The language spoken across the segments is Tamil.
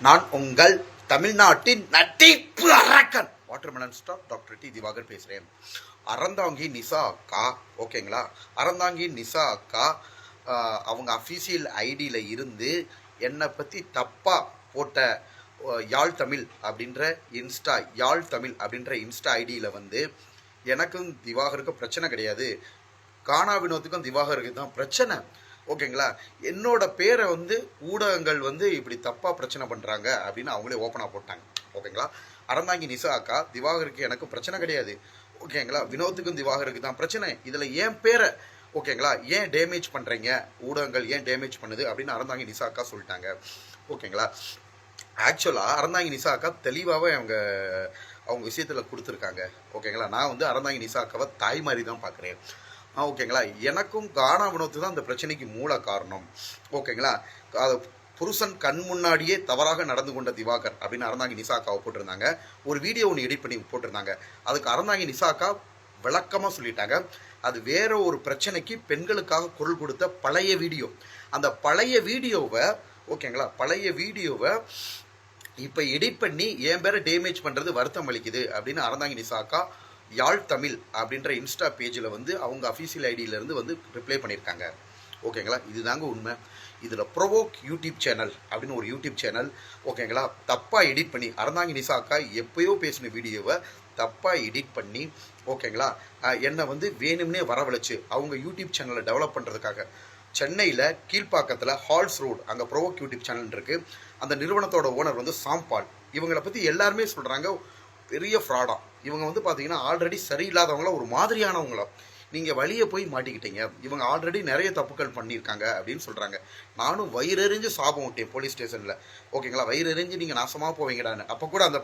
நான் உங்கள் தமிழ்நாட்டின் நட்டிப்பு அரக்கன் watermelon star doctor D Divakar பேசுகிறேன். அறந்தாங்கி நிசா அக்கா, ஓகேங்களா? அறந்தாங்கி நிசா அக்கா அவங்க அஃபீஷியல் ஐடியில் இருந்து என்னை பற்றி தப்பாக போட்ட யாழ் தமிழ் அப்படின்ற இன்ஸ்டா ஐடியில் வந்து எனக்கும் திவாகருக்கும் பிரச்சனை கிடையாது, கானா வினோத்துக்கும் திவாகருக்கு தான் பிரச்சனை, ஓகேங்களா? என்னோட பேரை வந்து ஊடகங்கள் வந்து இப்படி தப்பாக பிரச்சனை பண்ணுறாங்க அப்படின்னு அவங்களே ஓப்பனாக போட்டாங்க, ஓகேங்களா? அறந்தாங்கி நிசா அக்கா, திவாகருக்கு எனக்கு பிரச்சனை கிடையாது, ஓகேங்களா? வினோத்துக்கும் திவாகருக்கு தான் பிரச்சனை. இதில் ஏன் பேரை, ஓகேங்களா, ஏன் டேமேஜ் பண்ணுறீங்க, ஊடகங்கள் ஏன் டேமேஜ் பண்ணுது அப்படின்னு அறந்தாங்கி நிசா அக்கா சொல்லிட்டாங்க, ஓகேங்களா? ஆக்சுவலாக அறந்தாங்கி நிசா அக்கா தெளிவாகவே அவங்க விஷயத்தில் கொடுத்துருக்காங்க, ஓகேங்களா? நான் வந்து அறந்தாங்கி நிசா அக்காவை தாய் மாதிரி தான் பார்க்குறேன், ஓகேங்களா? எனக்கும் கானா வினோத்து தான் அந்த பிரச்சனைக்கு மூல காரணம், ஓகேங்களா? அது புருஷன் கண் முன்னாடியே தவறாக நடந்து கொண்ட திவாகர் அப்படின்னு அறந்தாங்கி நிசா அக்காவை போட்டிருந்தாங்க. ஒரு வீடியோ ஒன்று எடிட் பண்ணி போட்டிருந்தாங்க. அதுக்கு அறந்தாங்கி நிசா அக்கா விளக்கமாக சொல்லிட்டாங்க, அது வேற ஒரு பிரச்சனைக்கு பெண்களுக்காக குரல் கொடுத்த பழைய வீடியோ. அந்த பழைய வீடியோவை, ஓகேங்களா, பழைய வீடியோவை இப்போ எடிட் பண்ணி என் பேரை டேமேஜ் பண்ணுறது வருத்தம் அளிக்குது அப்படின்னு அறந்தாங்கி நிசா அக்கா யாழ் தமிழ் அப்படின்ற இன்ஸ்டா பேஜில் வந்து அவங்க அஃபீஷியல் ஐடியிலேருந்து வந்து ரிப்ளை பண்ணியிருக்காங்க, ஓகேங்களா? இதுதாங்க உண்மை. இதில் ப்ரொவோக் யூடியூப் சேனல் அப்படின்னு ஒரு யூடியூப் சேனல், ஓகேங்களா, தப்பாக எடிட் பண்ணி அறந்தாங்கி நிசா அக்கா எப்போயோ பேசின வீடியோவை தப்பாக எடிட் பண்ணி, ஓகேங்களா, என்னை வந்து வேணும்னே வரவழைச்சு அவங்க யூடியூப் சேனலை டெவலப் பண்ணுறதுக்காக சென்னையில் கீழ்ப்பாக்கத்தில் ஹால்ஸ் ரோடு அங்கே ப்ரொவோக் யூடியூப் சேனல் இருக்குது. அந்த நிறுவனத்தோட ஓனர் வந்து சாம்பால். இவங்களை பற்றி எல்லாருமே சொல்கிறாங்க பெரிய ஃப்ராடா. இவங்க வந்து பார்த்தீங்கன்னா ஆல்ரெடி சரியில்லாதவங்கள, ஒரு மாதிரியானவங்கள, நீங்கள் வழியை போய் மாட்டிக்கிட்டீங்க, இவங்க ஆல்ரெடி நிறைய தப்புக்கள் பண்ணியிருக்காங்க அப்படின்னு சொல்கிறாங்க. நானும் வயிறெறிஞ்சு சாபம் விட்டேன் போலீஸ் ஸ்டேஷனில், ஓகேங்களா? வயிறெறிஞ்சு நீங்கள் நாசமாக போவீங்கடான்னு. அப்போ கூட அந்த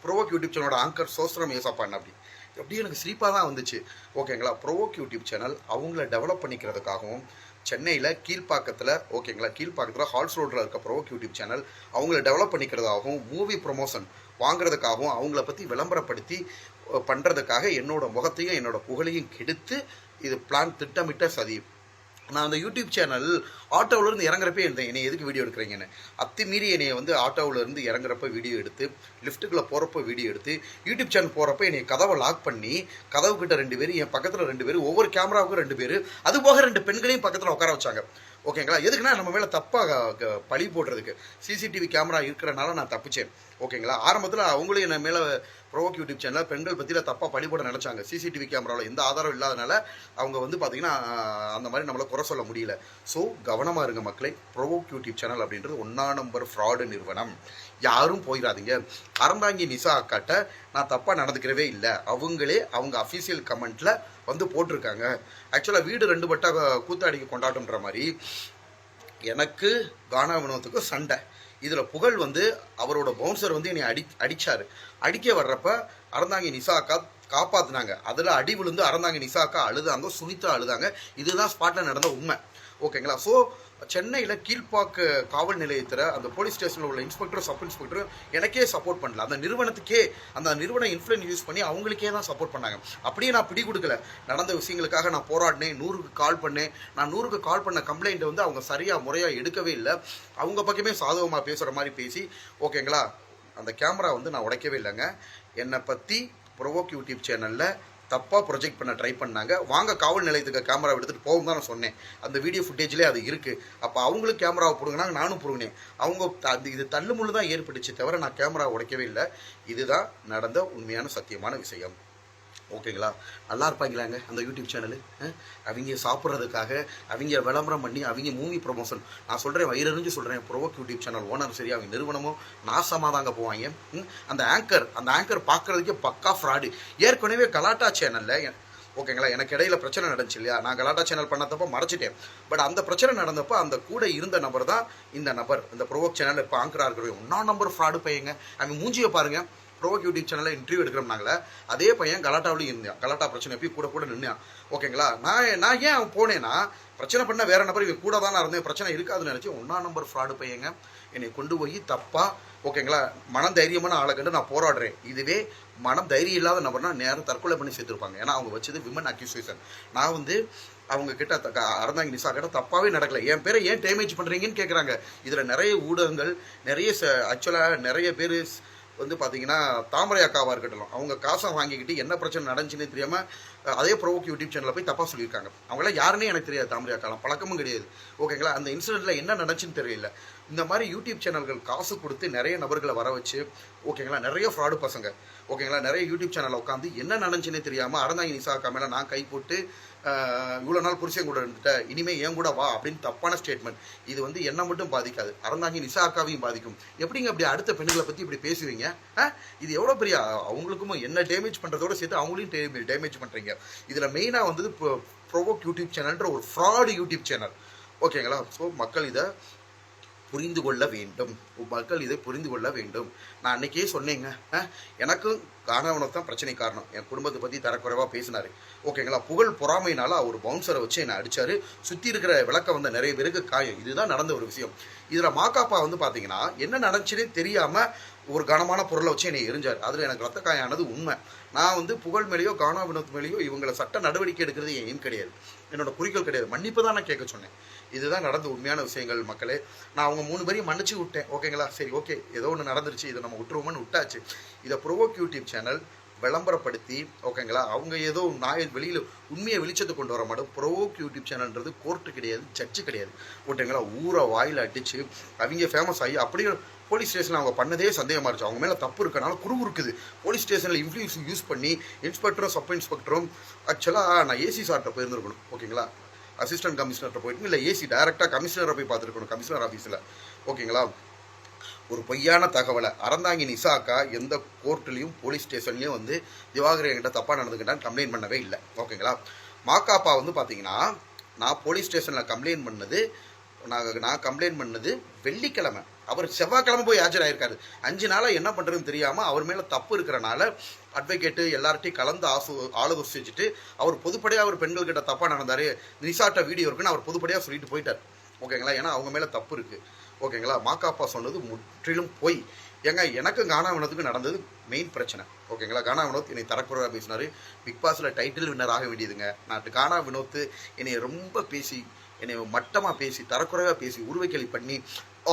ப்ரொவோக் யூடியூப் சேனலோட ஆங்கர் சோஸ்திரம் ஏசப்பான் அப்படியே எனக்கு சிரிப்பாக தான் வந்துச்சு, ஓகேங்களா? ப்ரொவோக் யூடியூப் சேனல் அவங்கள டெவலப் பண்ணிக்கிறதுக்காகவும் சென்னையில் கீழ்ப்பாக்கத்தில், ஓகேங்களா, கீழ்ப்பாக்கத்தில் ஹால்ஸ் ரோட்டில் இருக்க ப்ரொவோக் யூடியூப் சேனல் அவங்கள டெவலப் பண்ணிக்கிறதாகவும் மூவி ப்ரொமோஷன் வாங்குறதுக்காகவும் அவங்கள பற்றி விளம்பரப்படுத்தி பண்ணுறதுக்காக என்னோட முகத்தையும் என்னோட புகழையும் கெடுத்து இது பிளான் திட்டமிட்ட சதி. நான் அந்த யூடியூப் சேனல் ஆட்டோவிலேருந்து இறங்குறப்பே இருந்தேன், என்னை எதுக்கு வீடியோ எடுக்கிறீங்கன்னு. அத்துமீறி என்னை வந்து ஆட்டோவிலேருந்து இறங்குறப்ப வீடியோ எடுத்து, லிஃப்ட்டுக்குள்ளே போகிறப்ப வீடியோ எடுத்து, யூடியூப் சேனல் போகிறப்ப என்னை கதவை லாக் பண்ணி, கதவுக்கிட்ட 2 பேர், என் பக்கத்தில் 2 பேர், ஒவ்வொரு கேமராவுக்கும் 2 பேர், அது போக 2 பெண்களையும் பக்கத்தில் உட்கார வச்சாங்க, ஓகேங்களா? எதுக்குன்னா நம்ம மேலே தப்பாக பழி போடுறதுக்கு. சிசிடிவி கேமரா இருக்கிறனால நான் தப்பிச்சேன், ஓகேங்களா? ஆரம்பத்தில் அவங்களும் என்ன மேலே ப்ரொவோக் யூடியூப் சேனலில் பெண்கள் பற்றியில் தப்பாக பழி போட நினச்சாங்க. சிசிடிவி கேமராவில் எந்த ஆதாரம் இல்லாதனால அவங்க வந்து பார்த்திங்கன்னா அந்த மாதிரி நம்மளை குறை சொல்ல முடியல. ஸோ கவனமாக இருங்க மக்களே. ப்ரொவோக் யூடியூப் சேனல் அப்படின்றது 1ஆம் நம்பர் ஃப்ராடு நிறுவனம், யாரும் போயிடாதீங்க. அறந்தாங்கி நிசா அக்காட்ட நான் தப்பாக நடந்துக்கிறவே இல்லை, அவங்களே அவங்க அஃபீஷியல் கமெண்ட்டில் வந்து போட்டிருக்காங்க. ஆக்சுவலாக வீடு 2 பட்டா கூத்தாடிக்கு கொண்டாட்டம்ன்ற மாதிரி எனக்கு கானா வினோத்துக்கு சண்டை. இதில் புகழ் வந்து அவரோட பவுன்சர் வந்து என்னை அடித்தார். அடிக்க வர்றப்ப அறந்தாங்கி நிசா அக்கா காப்பாற்றினாங்க. அதில் அடி விழுந்து அறந்தாங்கி நிசா அக்கா அழுதாங்க, சுனிதா அழுதாங்க. இதுதான் ஸ்பாட்டில் நடந்த உண்மை, ஓகேங்களா? ஸோ சென்னையில் கீழ்ப்பாக்க காவல் நிலையத்தில் அந்த போலீஸ் ஸ்டேஷனில் உள்ள இன்ஸ்பெக்டர், சப் இன்ஸ்பெக்டர் எனக்கே சப்போர்ட் பண்ணல. அந்த நிறுவனத்துக்கே, அந்த நிறுவன இன்ஃப்ளூயன்ஸ் யூஸ் பண்ணி அவங்களுக்கே தான் சப்போர்ட் பண்ணாங்க. அப்படியே நான் பிடி கொடுக்கல. நடந்த விஷயங்களுக்காக நான் போராடினேன், 100க்கு கால் பண்ணேன். நான் 100க்கு கால் பண்ண கம்ப்ளைண்ட்டை வந்து அவங்க சரியாக முறையாக எடுக்கவே இல்லை. அவங்க பக்கமே சாதகமாக பேசுகிற மாதிரி பேசி, ஓகேங்களா, அந்த கேமரா வந்து நான் உடைக்கவே இல்லைங்க. என்னை பற்றி ப்ரொவோக் யூடியூப் சேனலில் தப்பாக ப்ரொஜெக்ட் பண்ண ட்ரை பண்ணாங்க. வாங்க காவல் நிலையத்துக்கு கேமரா எடுத்துகிட்டு போகும் தான் நான் சொன்னேன். அந்த வீடியோ ஃபுட்டேஜ்லேயே அது இருக்குது. அப்போ அவங்களுக்கு கேமராவை பிடுங்கினாங்க, நானும் பிடுங்கினேன். அவங்க இது தள்ளுமுள்ளு தான் ஏற்பட்டுச்சு தவிர நான் கேமரா உடைக்கவே இல்லை. இதுதான் நடந்த உண்மையான சத்தியமான விஷயம், ஓகேங்களா? நல்லா இருப்பாங்களாங்க அந்த யூடியூப் சேனலு. அவங்க சாப்பிட்றதுக்காக, அவங்க விளம்பரம் பண்ணி, அவங்க மூவி ப்ரொமோஷன். நான் சொல்கிறேன், வயிறறிஞ்சு சொல்கிறேன், ப்ரொவோக் யூடியூப் சேனல் ஓனர் சரி, அவங்க நிறுவனமும் நாசமாக தாங்க போவாங்க. அந்த ஆங்கர் பார்க்குறதுக்கே பக்கா ஃப்ராடு. ஏற்கனவே கலாட்டா சேனலில், ஓகேங்களா, எனக்கு இடையில பிரச்சனை நடந்துச்சு இல்லையா? நான் கலாட்டா சேனல் பண்ணதப்போ மறைச்சிட்டேன். பட் அந்த பிரச்சனை நடந்தப்போ அந்த கூட இருந்த நபர் தான் இந்த நபர், இந்த ப்ரொவோக் சேனல் இப்போ ஆங்கராக இருக்கிற 1ஆம் நம்பர் ஃப்ராடு பையங்க. அவங்க மூஞ்சியை பாருங்கள். ப்ரொவோக் யூடியூப் சேனலில் இன்டர்வியூ எடுக்கிறோம்னாங்களே, அதே பையன் கலாட்டாவிலையும் இருந்தான். கலாட்டா பிரச்சனை போய் கூட நின்னான், ஓகேங்களா? நான் ஏன் அவன் போனேன்னா, பிரச்சனை பண்ண வேற நபர் இவன் கூட தானே இருந்தேன், பிரச்சனை இருக்காதுன்னு நினச்சி 1ஆம் நம்பர் ஃப்ராடு பையங்க என்னை கொண்டு போய் தப்பாக, ஓகேங்களா, மனம் தைரியமான ஆளை கண்டு நான் போராடுறேன். இதுவே மனம் தைரியம் இல்லாத நபர்னா நேரம் தற்கொலை பண்ணி சேர்த்துருப்பாங்க. ஏன்னா அவங்க வச்சது விமன் அக்யூசேஷன். நான் வந்து அவங்க கிட்ட அறந்தாங்கி நிசா கிட்ட தப்பாகவே நடக்கலை. என் பேரை ஏன் டேமேஜ் பண்ணுறீங்கன்னு கேட்குறாங்க. இதில் நிறைய ஊடகங்கள் நிறைய ஆக்சுவலாக நிறைய பேர் வந்து பார்த்தீங்கன்னா தாமரை அக்காவாக இருக்கட்டும், அவங்க காசை வாங்கிக்கிட்டு என்ன பிரச்சனை நடந்துச்சுன்னு தெரியாமல் அதே ப்ரோவோக் யூடியூப் சேனலில் போய் தப்பாக சொல்லியிருக்காங்க. அவங்களாம் யாருன்னே எனக்கு தெரியாது, தாமரை அக்காலாம் பழக்கமும் கிடையாது. ஓகேங்களா, அந்த இன்சிடெண்ட்டில் என்ன நடந்துச்சுன்னு தெரியல. இந்த மாதிரி யூடியூப் சேனல்கள் காசு கொடுத்து நிறைய நபர்களை வர வச்சு, ஓகேங்களா, நிறைய ஃப்ராடு பசங்க, ஓகேங்களா, நிறைய யூடியூப் சேனலில் உட்காந்து என்ன நடந்துச்சுன்னே தெரியாமல் அறந்தாங்கி நிசா அக்கா மேலே நான் கை போட்டு இவ்வளோ நாள் புருஷன் கூட இருந்துட்ட, இனிமேல் ஏன் கூட வா அப்படின்னு தப்பான ஸ்டேட்மெண்ட். இது வந்து என்ன மட்டும் பாதிக்காது, அறந்தாங்கி நிசா அக்காவையும் பாதிக்கும். எப்படிங்க அப்படி அடுத்த பெண்களை பற்றி இப்படி பேசுவீங்க? இது எவ்வளோ பெரிய அவங்களுக்கும் என்ன டேமேஜ் பண்ணுறதோட சேர்த்து அவங்களையும் டேமேஜ் பண்ணுறீங்க. இதில் மெயினாக வந்தது ப்ரோவோக் யூடியூப் சேனல்ன்ற ஒரு ஃப்ராடு யூடியூப் சேனல். ஓகேங்களா, ஸோ மக்கள் இதை புரிந்து கொள்ள வேண்டும், மக்கள் இதை புரிந்து கொள்ள வேண்டும். நான் அன்னைக்கே சொன்னேங்க, எனக்கும் காணவனுக்கு தான் பிரச்சனை காரணம். என் குடும்பத்தை பற்றி தரக்குறைவாக பேசினார். ஓகேங்களா, புகழ் பொறாமையினால அவர் பவுன்சரை வச்சு என்னை அடித்தார். சுற்றி இருக்கிற விளக்கம் வந்த நிறைய பேருக்கு காயம். இதுதான் நடந்த ஒரு விஷயம். இதில் மாக்காப்பா வந்து பார்த்தீங்கன்னா என்ன நடந்துச்சுன்னே தெரியாமல் ஒரு கனமான பொருளை வச்சு என்னை எரிஞ்சார். அதில் எனக்கு ரத்த காயானது உண்மை. நான் வந்து புகழ் மேலேயோ கானா வினோத் மேலேயோ இவங்களை சட்ட நடவடிக்கை எடுக்கிறது என் எய்ம் கிடையாது, என்னோட குறிக்கோள் கிடையாது. மன்னிப்பு தான் நான் கேட்க சொன்னேன். இதுதான் நடந்த உண்மையான விஷயங்கள் மக்களே. நான் அவங்க 3 பேரையும் மன்னிச்சு விட்டேன். ஓகேங்களா, சரி ஓகே, ஏதோ ஒன்று நடந்துருச்சு, இதை நம்ம விட்டுருவோம்னு விட்டாச்சு. இதை ப்ரோவோக் யூடியூப் சேனல் விளம்பரப்படுத்தி, ஓகேங்களா, அவங்க ஏதோ வெளியில் உண்மையை வெளிச்சத்தை கொண்டு வர மாட்டோம். ப்ரோவோக் யூடியூப் சேனல்ன்றது கோர்ட்டு கிடையாது, ஜட்ஜு கிடையாது. ஓகேங்களா, ஊரை வாயில் அடித்து அவங்க ஃபேமஸ் ஆகி அப்படியே போலீஸ் ஸ்டேஷனில் அவங்க பண்ணதே சந்தேகமாக இருந்துச்சு. அவங்க மேலே தப்பு இருக்கனால குறுகு இருக்குது. போலீஸ் ஸ்டேஷனில் இன்ஃப்ளூயன்ஸ் யூஸ் பண்ணி இன்ஸ்பெக்டரும் சப் இன்ஸ்பெக்டரும் ஆக்சுவலாக நான் ஏசி சார்கிட்ட போயிருந்துருக்கணும். ஓகேங்களா, அசிஸ்டன்ட் கமிஷனர்கிட்ட போயிட்டு இல்லை ஏசி டைரெக்டாக கமிஷனரை போய் பார்த்துருக்கணும், கமிஷனர் ஆஃபீஸில். ஓகேங்களா, ஒரு பொய்யான தகவலை அறந்தாங்கி நிசா அக்கா எந்த கோர்ட்லேயும் போலீஸ் ஸ்டேஷன்லேயும் வந்து திவாகர் என்கிட்ட தப்பாக நடந்துக்கிட்டான்னு கம்ப்ளைண்ட் பண்ணவே இல்லை. ஓகேங்களா, மாக்காப்பா வந்து பார்த்தீங்கன்னா நான் போலீஸ் ஸ்டேஷனில் கம்ப்ளைண்ட் பண்ணது வெள்ளிக்கிழமை. அவர் செவ்வாய்க்கிழமை போய் ஆஜராயிருக்காரு. 5 நாளாக என்ன பண்ணுறதுன்னு தெரியாமல் அவர் மேலே தப்பு இருக்கிறனால அட்வொகேட்டு எல்லார்ட்டையும் கலந்து ஆலோசிச்சுட்டு அவர் பொதுப்படையாக அவர் பெண்கள் கிட்ட தப்பாக நடந்தார், நிசாட்ட வீடியோ இருக்குன்னு அவர் பொதுப்படையாக சொல்லிட்டு போயிட்டார். ஓகேங்களா, ஏன்னா அவங்க மேலே தப்பு இருக்குது. ஓகேங்களா, மாக்காப்பா சொன்னது முற்றிலும் போய். ஏங்க எனக்கும் கானா வினோத்துக்கு நடந்தது மெயின் பிரச்சனை. ஓகேங்களா, கானா வினோத் என்னை தரக்குறைவாக பேசினார். பிக் பாஸில் டைட்டில் வின்னர் ஆக வேண்டியதுங்க. நான் கானா வினோத் என்னை ரொம்ப பேசி, என்னை மட்டமாக பேசி, தரக்குறைவாக பேசி, உருவைக்கேலி பண்ணி,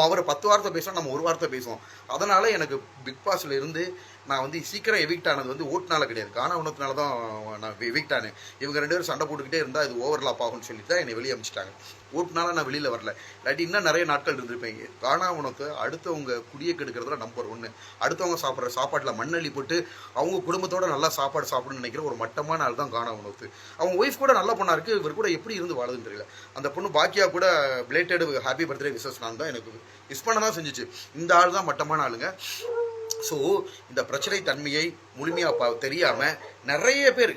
அவர் 10 வார்த்தை பேசுவோம், நம்ம 1 வார்த்தை பேசுவோம். அதனால் எனக்கு பிக் பாஸில் இருந்து நான் வந்து சீக்கிரம் எவிக்ட் ஆனது வந்து ஓட்டுனால கிடையாது, கானா வினோத்தினால தான் நான் எவிக்ட் ஆனேன். இவங்க 2 பேரும் சண்டை போட்டுக்கிட்டே இருந்தால் இது ஓவர்லாப் ஆகும்னு சொல்லிட்டு தான் என்னை வெளியே அமிச்சிட்டாங்க. ஓட்டுனால நான் வெளியில் வரல, இல்லாட்டி இன்னும் நிறைய நாட்கள் இருந்திருப்பேன். கானா வினோத்தை அடுத்தவங்க குடியை கெடுக்கிறதுல நம்பர் 1. அடுத்தவங்க சாப்பிட்ற சாப்பாட்டில் மண்ணள்ளி போட்டு அவங்க குடும்பத்தோட நல்லா சாப்பாடு சாப்பிடணும்னு நினைக்கிற ஒரு மட்டமான ஆள் தான் கானா வினோத். அவங்க ஒய்ஃப் கூட நல்ல பொண்ணா இருக்குது, இவர் கூட எப்படி இருந்து வாழுதுன்னு தெரியல. அந்த பொண்ணு பாக்கியா கூட பிளேட்டட் ஹாப்பி பர்த்டே விஷஸ் நான் தான் எனக்கு மிஸ் பண்ண தான் செஞ்சிச்சு. இந்த ஆள் தான் மட்டமான ஆளுங்க. ஸோ இந்த பிரச்சனை தன்மையை முழுமையாக தெரியாமல் நிறைய பேர்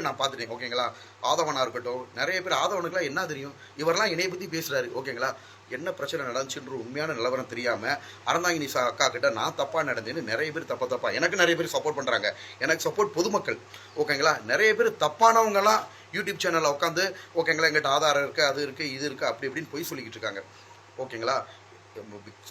நான் பார்த்துட்டேன். ஓகேங்களா, ஆதவனாக இருக்கட்டும், நிறைய பேர் ஆதவனுக்குலாம் என்ன தெரியும், இவரெல்லாம் என்னையை பற்றி பேசுகிறாரு. ஓகேங்களா, என்ன பிரச்சனை நடந்துச்சுன்ற உண்மையான நிலவரம் தெரியாமல் அறந்தாங்கி நிசா அக்கா கிட்ட நான் தப்பாக நடந்தேன்னு நிறைய பேர் தப்பா எனக்கு நிறைய பேர் சப்போர்ட் பண்ணுறாங்க. எனக்கு சப்போர்ட் பொதுமக்கள். ஓகேங்களா, நிறைய பேர் தப்பானவங்கலாம் யூடியூப் சேனலில் உட்காந்து ஓகேங்களா எங்கிட்ட ஆதாரம் இருக்குது, அது இருக்குது, இது இருக்குது, அப்படி இப்படின்னு போய் சொல்லிக்கிட்டு இருக்காங்க. ஓகேங்களா,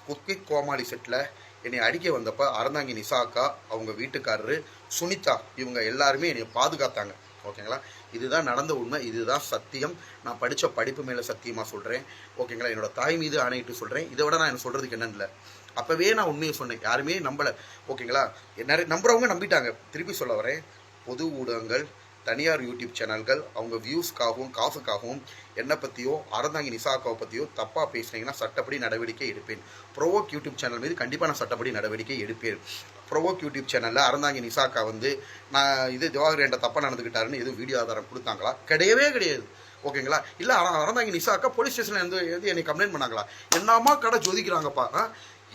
குக்வித் கோமாளி செட்டில் என்னை அடிக்க வந்தப்போ அறந்தாங்கி நிசா அக்கா, அவங்க வீட்டுக்காரரு சுனிதா, இவங்க எல்லாருமே என்னை பாதுகாத்தாங்க. ஓகேங்களா, இதுதான் நடந்த உண்மை, இதுதான் சத்தியம். நான் படித்த படிப்பு மேலே சத்தியமாக சொல்கிறேன். ஓகேங்களா, என்னோட தாய் மீது ஆணையிட்டு சொல்கிறேன். இதை விட நான் என்ன சொல்கிறதுக்கு என்னன்னு இல்லை. அப்போவே நான் உண்மையை சொன்னேன், யாருமே நம்பலை. ஓகேங்களா, நிறைய நம்புறவங்க நம்பிட்டாங்க. திருப்பி சொல்ல வரேன், பொது ஊடகங்கள், தனியார் யூடியூப் சேனல்கள் அவங்க வியூஸ்க்காகவும் காசுக்காகவும் என்னை பற்றியோ அறந்தாங்கி நிசா அக்காவை பற்றியோ தப்பாக பேசுனீங்கன்னா சட்டப்படி நடவடிக்கை எடுப்பேன். ப்ரோவோக் யூடியூப் சேனல் மீது கண்டிப்பாக நான் சட்டப்படி நடவடிக்கை எடுப்பேன். ப்ரோவோக் யூடியூப் சேனலில் அறந்தாங்கி நிசா அக்கா வந்து நான் இது திவாகர் என்கிட்ட தப்பாக நடந்துக்கிட்டாருன்னு எதுவும் வீடியோ ஆதாரம் கொடுத்தாங்களா? கிடையவே கிடையாது. ஓகேங்களா, இல்லை அறந்தாங்கி நிசா அக்கா போலீஸ் ஸ்டேஷனில் இருந்து என்னை கம்ப்ளைண்ட் பண்ணாங்களா? என்னம்மா கடை ஜோதிக்கிறாங்கப்பா.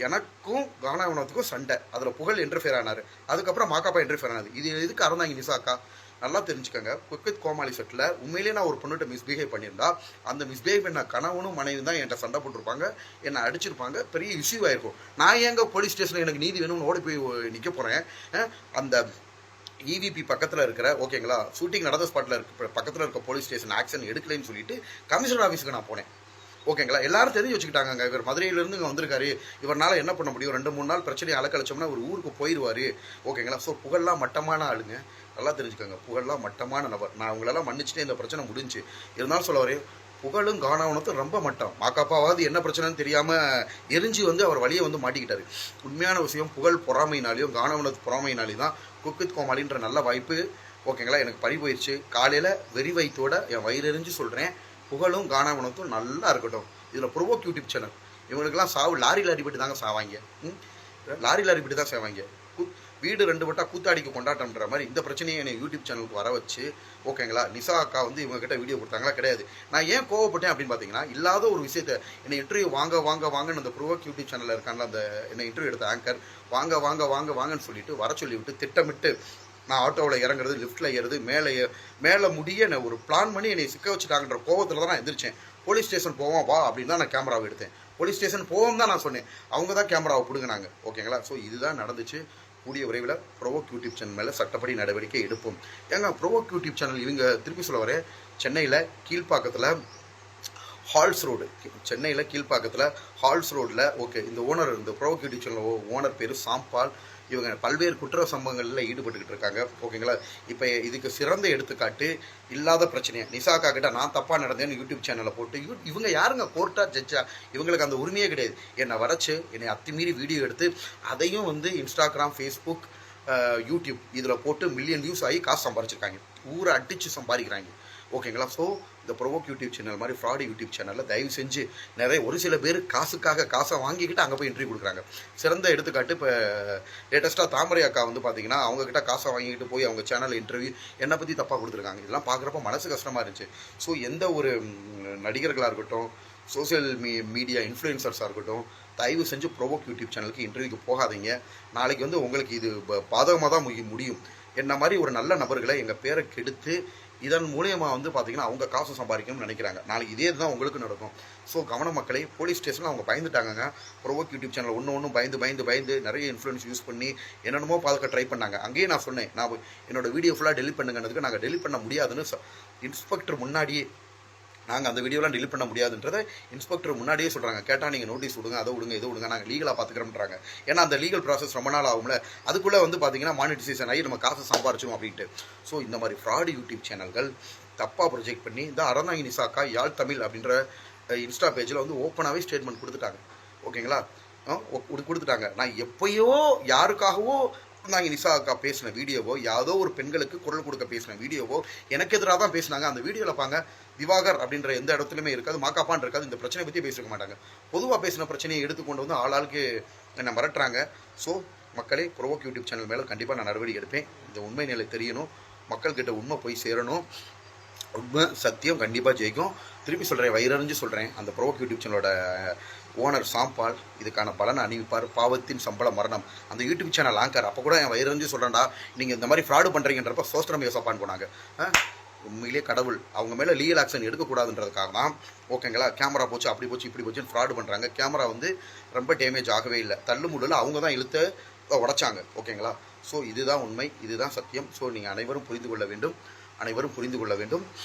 எனக்கும் கானா வினோத்துக்கும் சண்டை, அதில் புகழ் இன்டர்ஃபியர் ஆனார், அதுக்கப்புறம் மாக்காப்பா இன்டர்ஃபியர் ஆனது. இது எதுக்கு அறந்தாங்கி நிசா அக்கா? நல்லா தெரிஞ்சுக்கோங்க, குக்வித் கோமாளி செட்டில் உண்மையிலேயே நான் ஒரு பொண்ணுகிட்ட மிஸ்பிஹேவ் பண்ணியிருந்தா அந்த மிஸ்பிஹேவ் பண்ண கணவனும் மனைவி தான் என்கிட்ட சண்டை போட்டிருப்பாங்க, என்னை அடிச்சிருப்பாங்க, பெரிய இஷ்யூ ஆயிருக்கும். நான் ஏங்க போலீஸ் ஸ்டேஷனில் எனக்கு நீதி வேணும்னு ஓடி போய் நிற்க போகிறேன்? அந்த இவிபி பக்கத்தில் இருக்கிற ஓகேங்களா ஷூட்டிங் நடந்த ஸ்பாட்டில் பக்கத்தில் இருக்க போலீஸ் ஸ்டேஷன் ஆக்ஷன் எடுக்கலைன்னு சொல்லிட்டு கமிஷனர் ஆஃபீஸுக்கு நான் போனேன். ஓகேங்களா, எல்லாரும் தெரிஞ்சு வச்சுக்கிட்டாங்க. இவர் மதுரையிலேருந்து இங்கே வந்திருக்காரு, இவரால் என்ன பண்ண முடியும், 2-3 நாள் பிரச்சனையை அலக்கழிச்சோம்னா ஒரு ஊருக்கு போயிடுவார். ஓகேங்களா. ஸோ புகழ்லாம் மட்டமான ஆளுங்க, நல்லா தெரிஞ்சுக்கோங்க. புகழ்லாம் மட்டமான நபர். நான் உங்களெல்லாம் மன்னிச்சுட்டு இந்த பிரச்சனை முடிஞ்சு இருந்தாலும் சொல்ல வரேன், புகழும் காணாவனத்தும் ரொம்ப மட்டம். மாக்காப்பாவது என்ன பிரச்சனைன்னு தெரியாமல் எரிஞ்சு வந்து அவர் வழியை வந்து மாட்டிக்கிட்டாரு. உண்மையான விஷயம், புகழ் பொறாமையினாலையும் காணாவனத்து பொறாமையினாலையும் தான் குக் வித் கோமாளின்ற நல்ல வாய்ப்பு ஓகேங்களா எனக்கு பறி போயிடுச்சு. காலையில் வெறி வயிற்றோட என் வயிறறிஞ்சு சொல்கிறேன், புகழும் காணாவனத்தும் நல்லா இருக்கட்டும். இதில் ப்ரொவோக் யூடியூப் சேனல் இவங்களுக்கெல்லாம் சாவு லாரியில் அடிபட்டு தாங்க சாவாங்க. லாரியில் அடிபட்டு தான் சாவாங்க. வீடு 2 வட்டா கூத்தாடிக்கு கொண்டாட்டம்ன்ற மாதிரி இந்த பிரச்சனையை என்னை யூடியூப் சேனலுக்கு வர வச்சு ஓகேங்களா. நிசா அக்கா வந்து இவங்ககிட்ட வீடியோ கொடுத்தாங்களா? கிடையாது. நான் ஏன் கோவப்பட்டேன் அப்படின்னு பார்த்தீங்கன்னா, இல்லாத ஒரு விஷயத்தை என்னை இன்டர்வியூ வாங்கன்னு அந்த ப்ரொவோக் யூடியூப் சேனலில் இருக்காங்களா, அந்த என்னை இன்டர்வியூ எடுத்த ஆங்கர் வாங்கன்னு சொல்லிட்டு வர சொல்லி விட்டு திட்டமிட்டு நான் ஆட்டோவில் இறங்குறது, லிஃப்ட்டில் ஏறுறது, மேலே முடிய என்னை ஒரு பிளான் பண்ணி என்னை சிக்க வச்சுட்டாங்கன்ற கோவத்தில் தான் நான் எந்திரிச்சேன். போலீஸ் ஸ்டேஷன் போவோம் வா அப்படின்னு தான் நான் கேமராவை எடுத்தேன். போலீஸ் ஸ்டேஷன் போவோம் தான் நான் சொன்னேன், அவங்க தான் கேமராவை பிடுங்கினாங்க. ஓகேங்களா. ஸோ இதுதான் நடந்துச்சு. கூடிய விரைவில் ப்ரொவோக் யூடியூப் சேனல் மேலே சட்டப்படி நடவடிக்கை எடுப்போம். ஏங்க ப்ரொவோக் யூடியூப் சேனல் இவங்க திருப்பி சொல்ல வரேன், சென்னையில் கீழ்ப்பாக்கத்தில் ஹால்ஸ் ரோடு, சென்னையில் கீழ்ப்பாக்கத்தில் ஹால்ஸ் ரோடில் ஓகே இந்த ஓனர், இந்த ப்ரொவோக் யூடியூப் சேனல் ஓனர் பேர் சாம்பால். இவங்க பல்வேறு குற்ற சம்பவங்களில் ஈடுபட்டுக்கிட்டு இருக்காங்க. ஓகேங்களா. இப்போ இதுக்கு சிறந்த எடுத்துக்காட்டு இல்லாத பிரச்சனையை நிசாக்கா கிட்ட நான் தப்பாக நடந்தேன்னு யூடியூப் சேனலில் போட்டு இவங்க யாருங்க கோர்ட்டா ஜட்ஜா? இவங்களுக்கு அந்த உரிமையே கிடையாது. என்னை வரைச்சு என்னை அத்துமீறி வீடியோ எடுத்து அதையும் வந்து இன்ஸ்டாகிராம், ஃபேஸ்புக், யூடியூப் இதில் போட்டு மில்லியன் வியூஸ் ஆகி காசு சம்பாரிச்சிருக்காங்க. ஊரை அடித்து சம்பாதிக்கிறாங்க. ஓகேங்களா. ஸோ இந்த ப்ரொவோக் யூடியூப் சேனல் மாதிரி ஃப்ராடு யூடியூப் சேனலில் தயவு செஞ்சு ஒரு சில பேர் காசை வாங்கிக்கிட்டு அங்கே போய் இன்டர்வியூ கொடுக்குறாங்க. சிறந்த எடுத்துக்காட்டு இப்போ லேட்டஸ்ட்டாக தாமரை அக்கா வந்து பார்த்தீங்கன்னா அவங்கக்கிட்ட காசை வாங்கிக்கிட்டு போய் அவங்க சேனலில் இன்டர்வியூ என்னை பற்றி தப்பாக கொடுத்துருக்காங்க. இதெல்லாம் பார்க்குறப்ப மனசு கஷ்டமாக இருந்துச்சு. ஸோ எந்த ஒரு நடிகர்களாக இருக்கட்டும், சோசியல் மீடியா இன்ஃப்ளூயன்சர்ஸாக இருக்கட்டும், தயவு செஞ்சு ப்ரொவோக் யூடியூப் சேனலுக்கு இன்டர்வியூக்கு போகாதீங்க. நாளைக்கு வந்து உங்களுக்கு இது பாதகமாக தான் முடியும். என்ன மாதிரி ஒரு நல்ல நபர்களை எங்கள் பேரை கெடுத்து இதன் மூலியமாக வந்து பார்த்தீங்கன்னா அவங்க காசு சம்பாதிக்கணும்னு நினைக்கிறாங்க. நாளைக்கு இதே தான் உங்களுக்கு நடக்கும். ஸோ கவன மக்களை, போலீஸ் ஸ்டேஷனில் அவங்க பயந்துட்டாங்க. ப்ரொவோக் யூடியூப் சேனல் ஒன்று பயந்து நிறைய இன்ஃப்ளூயன்ஸ் யூஸ் பண்ணி என்னென்னமோ பார்க்க ட்ரை பண்ணாங்க. அங்கேயே நான் சொன்னேன், நான் என்னோட வீடியோ ஃபுல்லாக டெலிட் பண்ணுங்கிறதுக்கு நாங்கள் டெலிட் பண்ண முடியாதுன்னு இன்ஸ்பெக்டர் முன்னாடியே, நாங்கள் அந்த வீடியோலாம் டெலிட் பண்ண முடியாதுன்றதை இன்ஸ்பெக்டர் முன்னாடியே சொல்கிறாங்க. கேட்டால் நீங்கள் நோட்டீஸ் விடுங்க, அதை விடுங்க, இதை விடுங்க, நாங்கள் லீகலாக பார்த்துக்கிறோம்ன்றாங்க. ஏன்னா அந்த லீகல் ப்ராசஸ் ரொம்ப நாள் ஆகும்ல, அதுக்குள்ளே வந்து பார்த்தீங்கன்னா மானிட்டைசேஷன் ஆகி நம்ம காசை சம்பாரிச்சோம் அப்படின்ட்டு. ஸோ இந்த மாதிரி ஃப்ராடு யூடியூப் சேனல்கள் தப்பாக ப்ரொஜெக்ட் பண்ணி இந்த அறந்தாங்கி நிசாக்கா யாழ் தமிழ் அப்படின்ற இன்ஸ்டா பேஜில் வந்து ஓப்பனாகவே ஸ்டேட்மெண்ட் கொடுத்துட்டாங்க. ஓகேங்களா. கொடுத்துட்டாங்க. நான் எப்பயோ யாருக்காகவோ நாங்கள் நிசா அக்கா பேசின வீடியோவோ, யாதோ ஒரு பெண்களுக்கு குரல் கொடுக்க பேசின வீடியோவோ எனக்கு எதிராக தான் பேசினாங்க. அந்த வீடியோவில் பாங்க திவாகர் அப்படின்ற எந்த இடத்துலையுமே இருக்காது, மாக்காப்பான் இருக்காது. இந்த பிரச்சனை பற்றி பேசிருக்க மாட்டாங்க. பொதுவாக பேசின பிரச்சனையை எடுத்துக்கொண்டு வந்து ஆளாளுக்கு என்னை மிரட்டுறாங்க. ஸோ மக்களே, ப்ரொவோக் யூடியூப் சேனல் மேலே கண்டிப்பாக நான் நடவடிக்கை எடுப்பேன். இந்த உண்மை நிலை தெரியணும், மக்கள்கிட்ட உண்மை போய் சேரணும். உண்மை சத்தியம் கண்டிப்பாக ஜெயிக்கும். திருப்பி சொல்கிறேன், வயிறறிஞ்சு சொல்கிறேன், அந்த ப்ரொவோக் யூடியூப் சேனலோட ஓனர் சாம்பால் இதுக்கான பலனை அணிவிப்பார். பாவத்தின் சம்பள மரணம். அந்த யூடியூப் சேனல் ஆங்கர் அப்போ கூட என் வயிறறிஞ்சு சொல்கிறேன்டா, நீங்கள் இந்த மாதிரி ஃப்ராடு பண்ணுறீங்கன்றப்ப சோஸ்திரம் யோசப்பான்னு போனாங்க. உண்மையிலே கடவுள் அவங்க மேலே லீகல் ஆக்ஷன் எடுக்கக்கூடாதுன்றதுக்காக தான். ஓகேங்களா. கேமரா போச்சு, அப்படி போச்சு, இப்படி போச்சுன்னு ஃப்ராடு பண்ணுறாங்க. கேமரா வந்து ரொம்ப டேமேஜ் ஆகவே இல்லை, தள்ளுமுடில் அவங்க தான் இழுத்து உடைச்சாங்க. ஓகேங்களா. ஸோ இதுதான் உண்மை, இதுதான் சத்தியம். ஸோ நீங்கள் அனைவரும் புரிந்து கொள்ள வேண்டும்.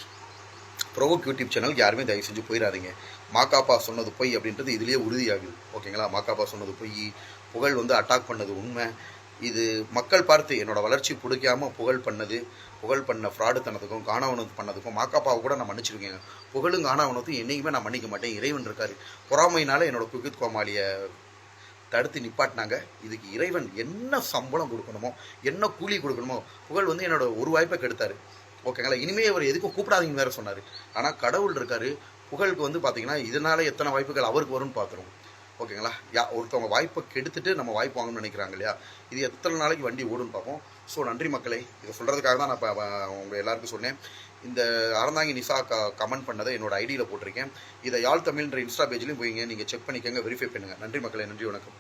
ப்ரொவோக் யூடியூப் சேனல் யாருமே தயவு செஞ்சு போயிடாதீங்க. மாக்காப்பா சொன்னது பொய் அப்படின்றது இதுலேயே உறுதியாகுது. ஓகேங்களா. மாக்காப்பா சொன்னது பொய், புகழ் வந்து அட்டாக் பண்ணது உண்மை. இது மக்கள் பார்த்து என்னோட வளர்ச்சி பிடிக்காமல் புகழ் பண்ண ஃப்ராடுத்தனத்துக்கும் காணாவனத்து பண்ணதுக்கும் மாக்காப்பாவை கூட நான் மன்னிச்சிருக்கேன். புகழும் காணாவனத்தும் என்னைக்குமே நான் மன்னிக்க மாட்டேன். இறைவன் இருக்கார். பொறாமையினால என்னோட குக் வித் கோமாளியை தடுத்து நிப்பாட்டினாங்க. இதுக்கு இறைவன் என்ன சம்பளம் கொடுக்கணுமோ, என்ன கூலி கொடுக்கணுமோ, புகழ் வந்து என்னோட ஒரு வாய்ப்பை கெடுத்தார். ஓகேங்களா. இனிமேல் அவர் எதுக்கும் கூப்பிடாதீங்கன்னு வேறு சொன்னார். ஆனால் கடவுள் இருக்கார். புகழுக்கு வந்து பார்த்தீங்கன்னா இதனால் எத்தனை வாய்ப்புகள் அவருக்கு வரும்னு பார்த்துருவோம். ஓகேங்களா. ஒருத்தவங்க வாய்ப்பை கெடுத்துட்டு நம்ம வாய்ப்பு வாங்கணும்னு நினைக்கிறாங்க இல்லையா, இது எத்தனை நாளைக்கு வண்டி ஓடுன்னு பார்ப்போம். ஸோ நன்றி மக்களே, இதை சொல்கிறதுக்காக தான் நான் இப்போ உங்கள் எல்லாருக்கும் சொன்னேன். இந்த அறந்தாங்கி நிசா கமெண்ட் பண்ணதை என்னோட ஐடியில் போட்டிருக்கேன். இதை யாழ் தமிழ்ன்ற இன்ஸ்டா பேஜ்லையும் போய்ங்க நீங்கள் செக் பண்ணிக்கோங்க, வெரிஃபை பண்ணுங்கள். நன்றி மக்களே, நன்றி, வணக்கம்.